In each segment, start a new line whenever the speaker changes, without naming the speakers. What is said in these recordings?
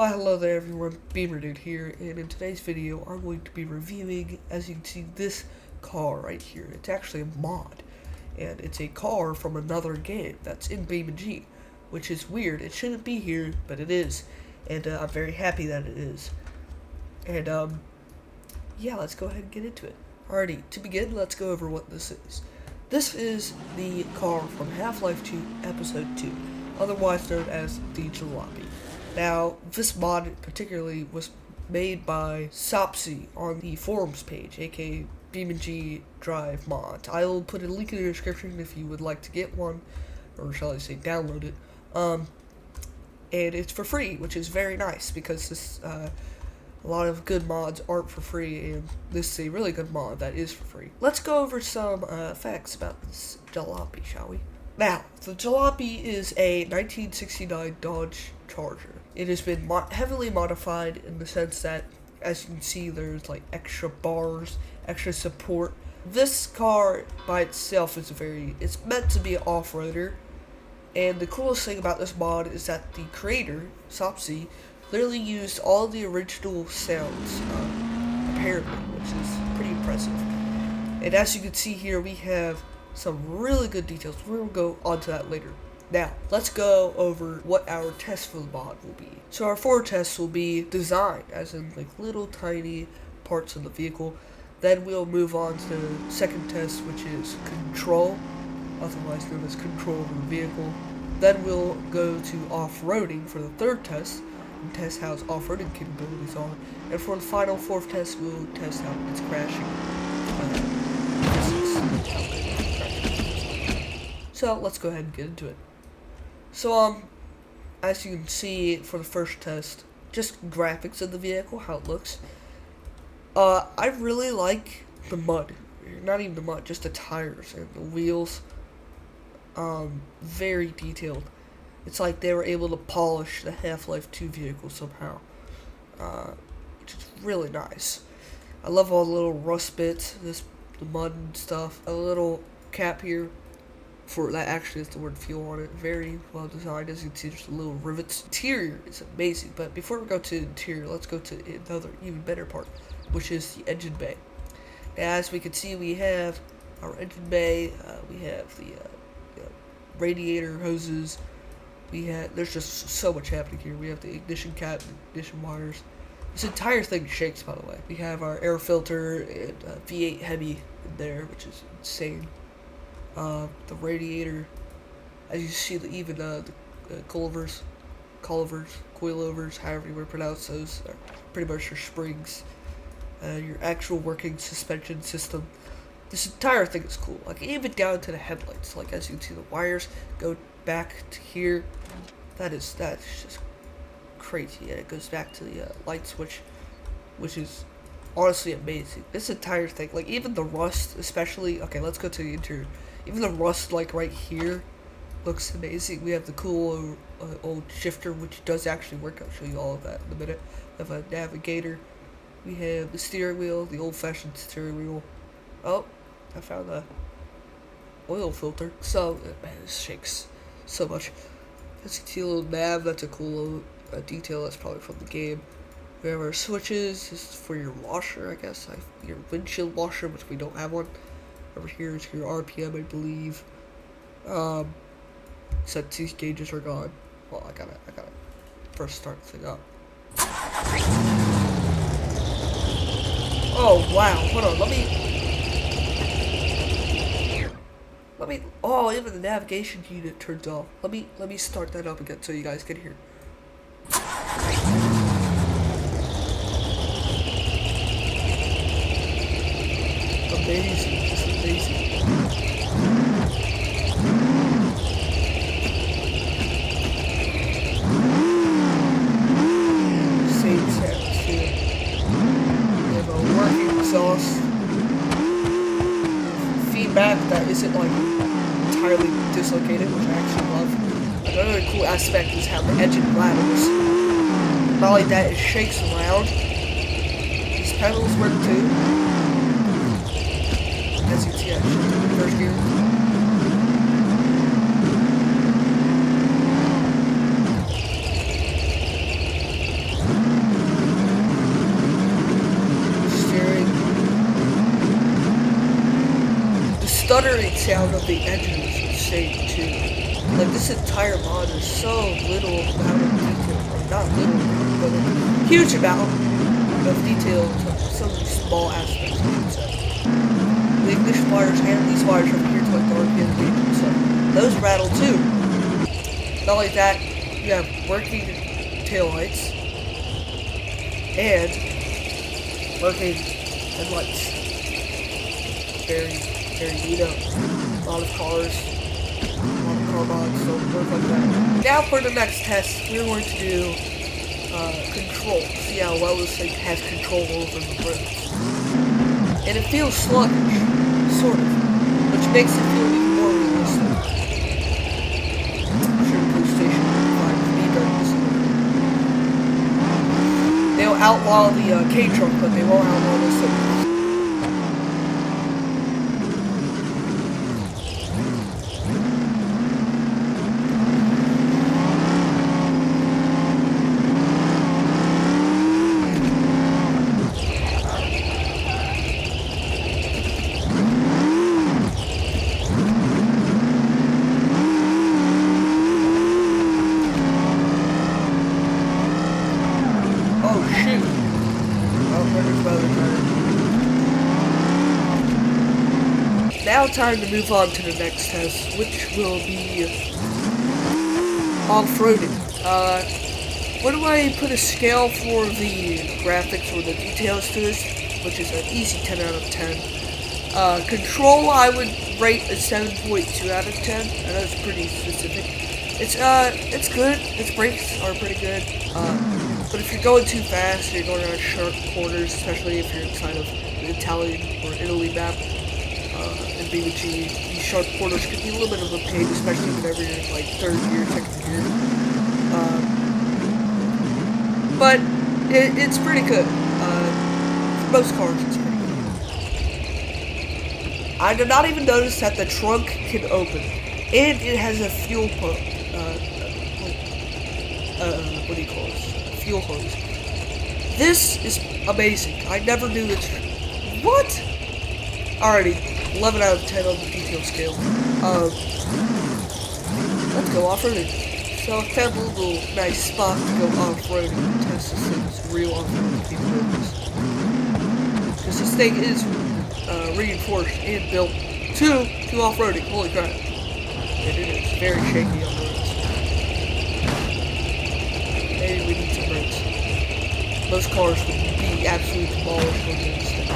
Well, hello there everyone, BeamNG here, and in today's video I'm going to be reviewing, as you can see, this car right here. It's actually a mod, and it's a car from another game that's in BeamNG, which is weird. It shouldn't be here, but it is, and I'm very happy that it is. And yeah, let's go ahead and get into it. Alrighty, to begin, let's go over what this is. This is the car from Half-Life 2 Episode 2, otherwise known as the Jalopy. Now, this mod particularly was made by Sopsy on the forums page, aka BeamNG Drive Mods. I will put a link in the description if you would like to get one, or shall I say download it. And it's for free, which is very nice, because this, a lot of good mods aren't for free, and this is a really good mod that is for free. Let's go over some facts about this Jalopy, shall we? Now, the Jalopy is a 1969 Dodge Charger. It has been heavily modified in the sense that, as you can see, there's like extra bars, extra support. This car by itself is it's meant to be an off-roader, and the coolest thing about this mod is that the creator, Sopsy, literally used all the original sounds, apparently, which is pretty impressive. And as you can see here, we have some really good details. We're going to go on to that later. Now, let's go over what our test for the mod will be. So our 4 tests will be design, as in like little tiny parts of the vehicle. Then we'll move on to the second test, which is control, otherwise known as control of the vehicle. Then we'll go to off-roading for the third test, and test how its off-roading capabilities are. And for the final 4th test, we'll test how it's crashing. So let's go ahead and get into it. So, as you can see for the first test, just graphics of the vehicle, how it looks. I really like the mud. Not even the mud, just the tires and the wheels. Very detailed. It's like they were able to polish the Half-Life 2 vehicle somehow. Which is really nice. I love all the little rust bits, the mud and stuff. A little cap here. For that actually is the word fuel on it. Very well designed, as you can see, there's little rivets. Interior is amazing, but before we go to the interior, let's go to another even better part, which is the engine bay. Now, as we can see, we have our engine bay, we have the radiator hoses, there's just so much happening here. We have the ignition cap, ignition wires. This entire thing shakes, by the way. We have our air filter and V8 Hemi in there, which is insane. The radiator, as you see, even the coilovers, however you want to pronounce those, are pretty much your springs, your actual working suspension system. This entire thing is cool, like even down to the headlights. Like as you can see, the wires go back to here. That's just crazy, and it goes back to the light switch, which is honestly amazing. This entire thing, like even the rust, especially. Okay, let's go to the interior. Even the rust, like right here, looks amazing. We have the cool old shifter, which does actually work. I'll show you all of that in a minute. We have a navigator. We have the steering wheel, the old-fashioned steering wheel. Oh, I found the oil filter. So, man, this shakes so much. As you can see, a little nav. That's a cool detail. That's probably from the game. We have our switches. This is for your washer, I guess. Your windshield washer, which we don't have one. Over here is your RPM, I believe. Except these gauges are gone. Well, I gotta first start the thing up. Oh wow! Hold on, let me. Oh, even the navigation unit turns off. Let me start that up again so you guys can hear. Amazing, just amazing. Same sounds here. We have a working exhaust. Feedback that isn't like entirely dislocated, which I actually love. Another cool aspect is how the engine rattles. Not like that, it shakes around. These pedals work too. As you can see, I shifted in first gear. stuttering sound of the engine is insane too. Like this entire mod is so little amount of detail, or not little amount, but a huge amount of detail to some of these small aspects, I should say. The ignition wires and these wires over here to like the RPM gauge and stuff, those rattle too. Not like that, you have working taillights and working headlights. Very, very neat up. A lot of cars, a lot of car mods don't work like that. Now for the next test, we're going to do control. See how well this thing has control over the roads. And it feels sluggish, sort of, which makes it feel even more realistic. I'm sure the police station will find me during this. They'll outlaw the K-truck, but they won't outlaw this thing. Now time to move on to the next test, which will be off-roading. What do I put a scale for the graphics or the details to this? Which is an easy 10 out of 10. Control I would rate a 7.2 out of 10. I know it's pretty specific. It's good. Its brakes are pretty good. But if you're going too fast, you're going around sharp corners, especially if you're inside of the Italian or Italy map. In BeamNG, these sharp corners can be a little bit of a pain, especially whenever you're in like third gear, second gear. But it's pretty good. For most cars, it's pretty good. I did not even notice that the trunk can open, and it has a fuel pump. What do you call this? Fuel hose. This is amazing. I never knew this. What? Alrighty. 11 out of 10 on the detail scale. Let's go off-roading. So I found a little nice spot to go off-roading and test this thing's real off-roading capabilities. Because this thing is reinforced and built to off-roading. Holy crap. And it is very shaky on the roads. Maybe we need some brakes. Most cars would be absolutely demolished on this thing.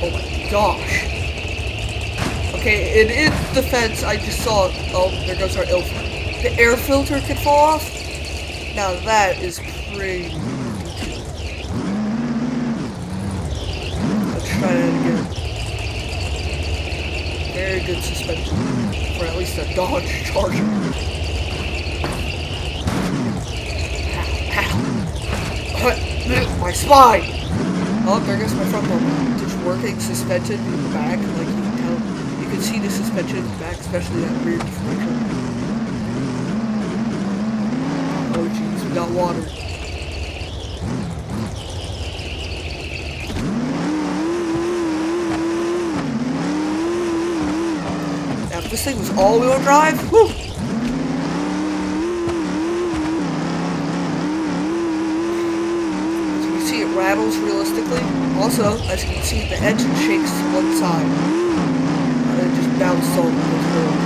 Oh my gosh. Okay, and in defense, I just saw, oh, there goes our air filter. The air filter could fall off? Now that is pretty detailed. Let's try that again. Very good suspension. For at least a Dodge Charger. Ow. My spine! Oh, there goes my front bumper. Just working suspension in the back, like you can tell. You can see the suspension in the back, especially that rear differential. Oh jeez, we got water. Now if this thing was all-wheel drive, whew! Rattles realistically. Also, as you can see, the engine shakes to one side. And it just bounced over this road.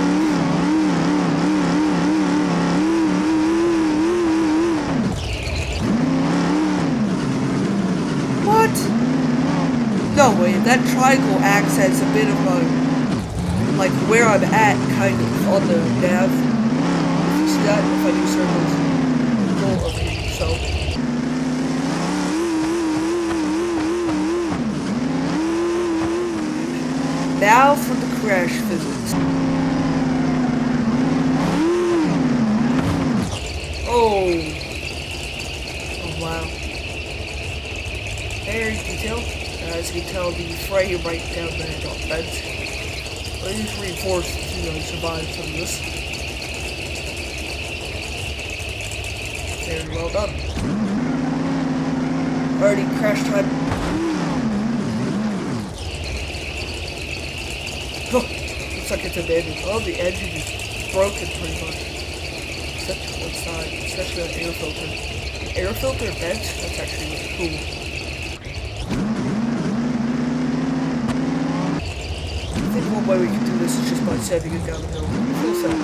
What? No way, that triangle acts as a bit of a, like where I'm at, kind of, on the nav. If you see that, if I do circles, go over here, so. Now for the crash physics. Oh wow. Very detailed. As you can tell, the frame right down there got bent. I use reinforced to survive some of this. Very well done. Already crash time. Looks like it's abandoned. Oh, the engine is broken pretty much. Except to one side, especially that air filter. The air filter bent? That's actually really cool. I think one way we can do this is just by sending it down the hill. Full set.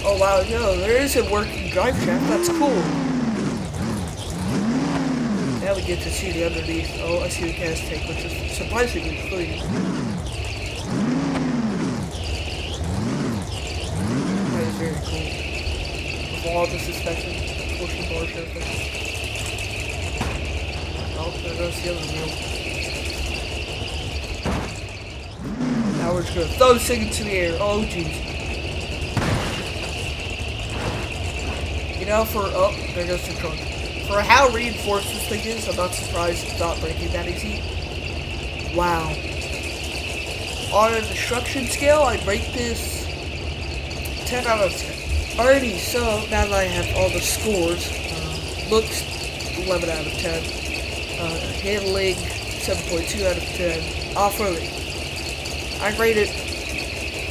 Oh wow, no, there is a working drive shaft, that's cool. Now we get to see the underneath. Oh, I see the gas tank, which is surprisingly clean. That is very cool. With all the suspension, pushing bar surface. Oh, there goes the other wheel. Now we're just gonna throw this thing into the air. Oh jeez. You know, oh, there goes the trunk. For how reinforced this thing is, I'm not surprised it's not breaking that easy. Wow. On an destruction scale, I'd rate this 10 out of 10. Alrighty, so now that I have all the scores, looks 11 out of 10. Handling 7.2 out of 10. Off-roading, I'd rate it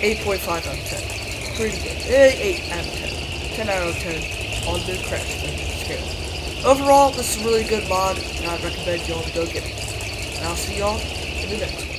8.5 out of 10. Pretty good. 8 out of 10. 10 out of 10 on the crash scale. Overall, this is a really good mod, and I'd recommend y'all to go get it. And I'll see y'all in the next one.